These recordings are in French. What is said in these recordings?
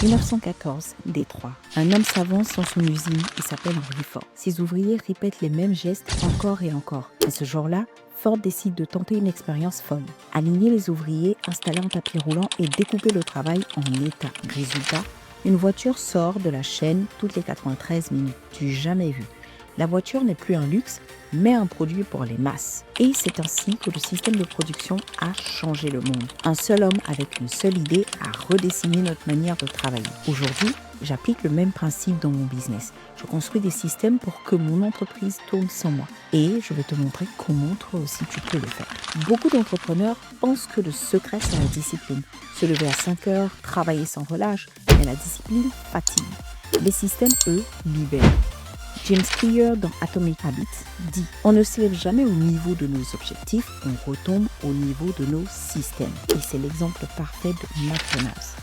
1914, Détroit. Un homme s'avance dans son usine, il s'appelle Henry Ford. Ses ouvriers répètent les mêmes gestes encore et encore. Et ce jour-là, Ford décide de tenter une expérience folle. Aligner les ouvriers, installer un tapis roulant et découper le travail en étapes. Résultat, une voiture sort de la chaîne toutes les 93 minutes. Du jamais vu. La voiture n'est plus un luxe, mais un produit pour les masses. Et c'est ainsi que le système de production a changé le monde. Un seul homme avec une seule idée a redessiné notre manière de travailler. Aujourd'hui, j'applique le même principe dans mon business. Je construis des systèmes pour que mon entreprise tourne sans moi. Et je vais te montrer comment toi aussi tu peux le faire. Beaucoup d'entrepreneurs pensent que le secret, c'est la discipline. Se lever à 5 heures, travailler sans relâche, mais la discipline fatigue. Les systèmes, eux, libèrent. James Clear dans Atomic Habits dit « On ne s'élève jamais au niveau de nos objectifs, on retombe au niveau de nos systèmes. » Et c'est l'exemple parfait de McDonald's.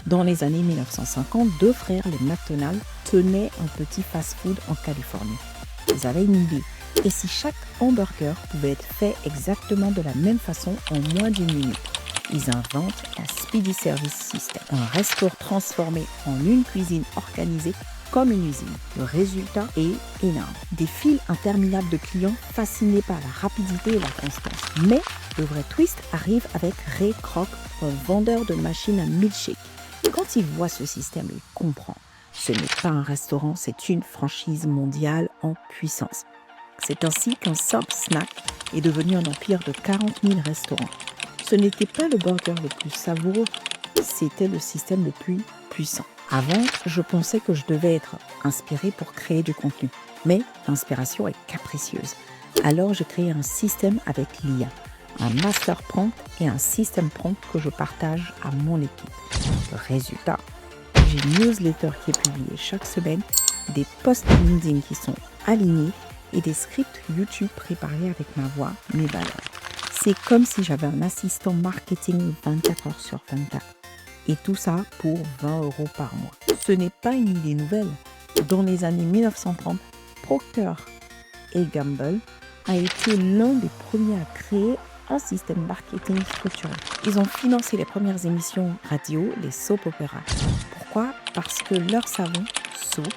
Dans les années 1950, deux frères, les McDonald's, tenaient un petit fast-food en Californie. Ils avaient une idée. Et si chaque hamburger pouvait être fait exactement de la même façon en moins d'1 minute? Ils inventent un Speedy Service System, un restaurant transformé en une cuisine organisée comme une usine. Le résultat est énorme. Des files interminables de clients fascinés par la rapidité et la constance. Mais le vrai twist arrive avec Ray Kroc, un vendeur de machines à milkshake. Quand il voit ce système, il comprend. Ce n'est pas un restaurant, c'est une franchise mondiale en puissance. C'est ainsi qu'un simple snack est devenu un empire de 40 000 restaurants. Ce n'était pas le burger le plus savoureux, c'était le système le plus puissant. Avant, je pensais que je devais être inspiré pour créer du contenu. Mais l'inspiration est capricieuse. Alors, j'ai créé un système avec l'IA, un master prompt et un système prompt que je partage à mon équipe. Le résultat, j'ai une newsletter qui est publiée chaque semaine, des posts LinkedIn qui sont alignés et des scripts YouTube préparés avec ma voix, mes valeurs. C'est comme si j'avais un assistant marketing 24 heures sur 24. Et tout ça pour 20 € par mois. Ce n'est pas une idée nouvelle. Dans les années 1930, Procter & Gamble a été l'un des premiers à créer un système marketing structuré. Ils ont financé les premières émissions radio, les soap operas. Pourquoi? Parce que leurs savons, soap,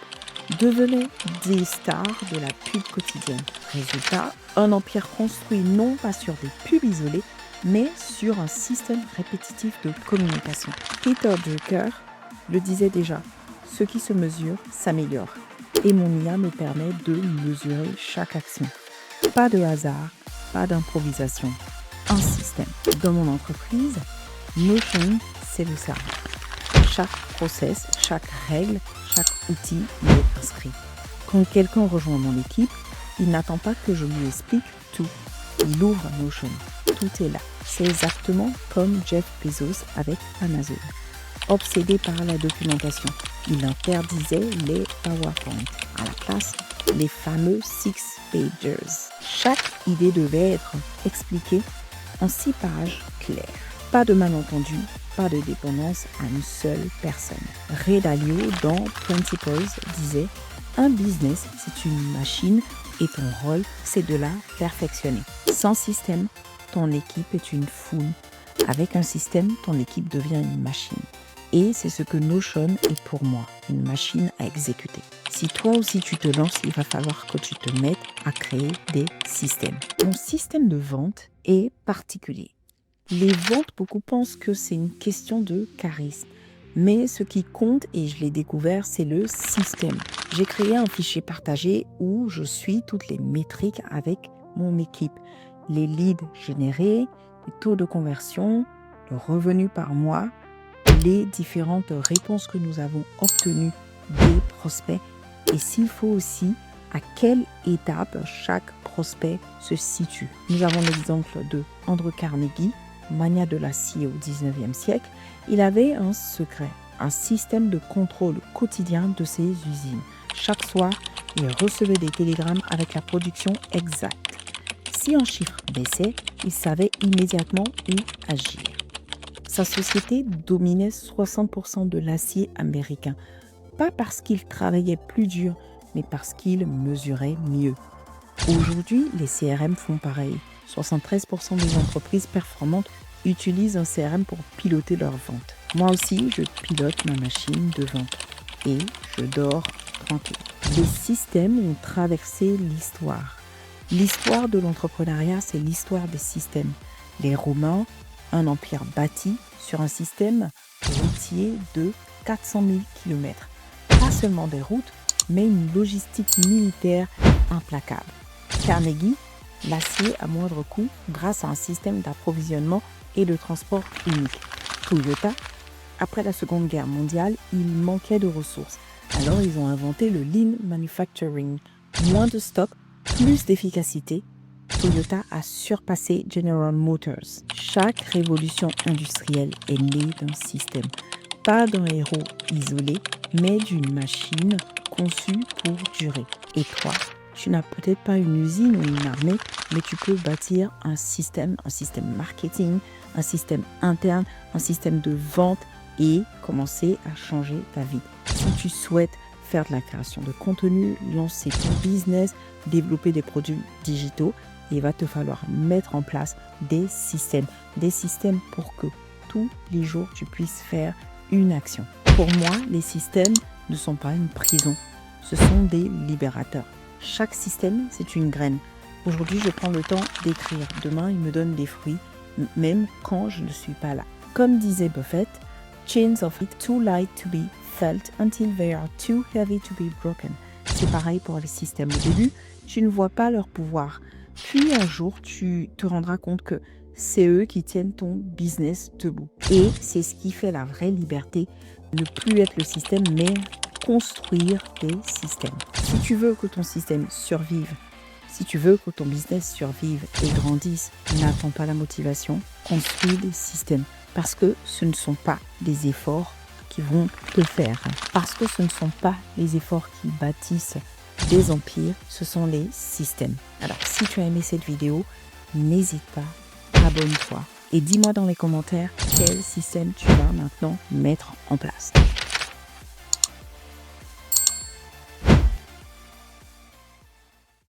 devenaient des stars de la pub quotidienne. Résultat, un empire construit non pas sur des pubs isolées, mais sur un système répétitif de communication. Peter Drucker le disait déjà, ce qui se mesure s'améliore. Et mon IA me permet de mesurer chaque action. Pas de hasard, pas d'improvisation. Un système. Dans mon entreprise, Notion, c'est le cerveau. Chaque process, chaque règle, chaque outil y est inscrit. Quand quelqu'un rejoint mon équipe, il n'attend pas que je lui explique tout. Il ouvre Notion. Tout est là. C'est exactement comme Jeff Bezos avec Amazon. Obsédé par la documentation, il interdisait les PowerPoint. À la place, les fameux 6-pagers. Chaque idée devait être expliquée en 6 pages claires. Pas de malentendu, pas de dépendance à une seule personne. Ray Dalio, dans Principles, disait « Un business, c'est une machine et ton rôle, c'est de la perfectionner. Sans système, ton équipe est une foule. Avec un système, ton équipe devient une machine. Et c'est ce que Notion est pour moi, une machine à exécuter. Si toi aussi tu te lances, il va falloir que tu te mettes à créer des systèmes. Mon système de vente est particulier. Les ventes, beaucoup pensent que c'est une question de charisme. Mais ce qui compte, et je l'ai découvert, c'est le système. J'ai créé un fichier partagé où je suis toutes les métriques avec mon équipe. Les leads générés, les taux de conversion, le revenu par mois, les différentes réponses que nous avons obtenues des prospects et s'il faut aussi à quelle étape chaque prospect se situe. Nous avons l'exemple de Andrew Carnegie, mania de l'acier au 19e siècle. Il avait un secret, un système de contrôle quotidien de ses usines. Chaque soir, il recevait des télégrammes avec la production exacte. Si un chiffre baissait, il savait immédiatement où agir. Sa société dominait 60% de l'acier américain, pas parce qu'il travaillait plus dur, mais parce qu'il mesurait mieux. Aujourd'hui, les CRM font pareil. 73% des entreprises performantes utilisent un CRM pour piloter leurs ventes. Moi aussi, je pilote ma machine de vente et je dors tranquille. Les systèmes ont traversé l'histoire. L'histoire de l'entrepreneuriat, c'est l'histoire des systèmes. Les Romains, un empire bâti sur un système routier de 400 000 km. Pas seulement des routes, mais une logistique militaire implacable. Carnegie, l'acier à moindre coût grâce à un système d'approvisionnement et de transport unique. Toyota, après la Seconde Guerre mondiale, il manquait de ressources. Alors ils ont inventé le Lean Manufacturing. Moins de stock, plus d'efficacité. Toyota a surpassé General Motors. Chaque révolution industrielle est née d'un système. Pas d'un héros isolé, mais d'une machine conçue pour durer. Et toi, tu n'as peut-être pas une usine ou une armée, mais tu peux bâtir un système marketing, un système interne, un système de vente et commencer à changer ta vie. Si tu souhaites faire de la création de contenu, lancer ton business, développer des produits digitaux, il va te falloir mettre en place des systèmes pour que tous les jours tu puisses faire une action. Pour moi, les systèmes ne sont pas une prison, ce sont des libérateurs. Chaque système, c'est une graine. Aujourd'hui, je prends le temps d'écrire. Demain, il me donne des fruits, même quand je ne suis pas là. Comme disait Buffett, chains of it too light to be felt until they are too heavy to be broken. C'est pareil pour les systèmes. Au début, tu ne vois pas leur pouvoir. Puis un jour, tu te rendras compte que c'est eux qui tiennent ton business debout. Et c'est ce qui fait la vraie liberté. Ne plus être le système, mais construire des systèmes. Si tu veux que ton système survive, si tu veux que ton business survive et grandisse, n'attends pas la motivation, construis des systèmes. Parce que ce ne sont pas des efforts qui vont te faire. Parce que ce ne sont pas les efforts qui bâtissent des empires, ce sont les systèmes. Alors, si tu as aimé cette vidéo, n'hésite pas, abonne-toi et dis-moi dans les commentaires quel système tu vas maintenant mettre en place.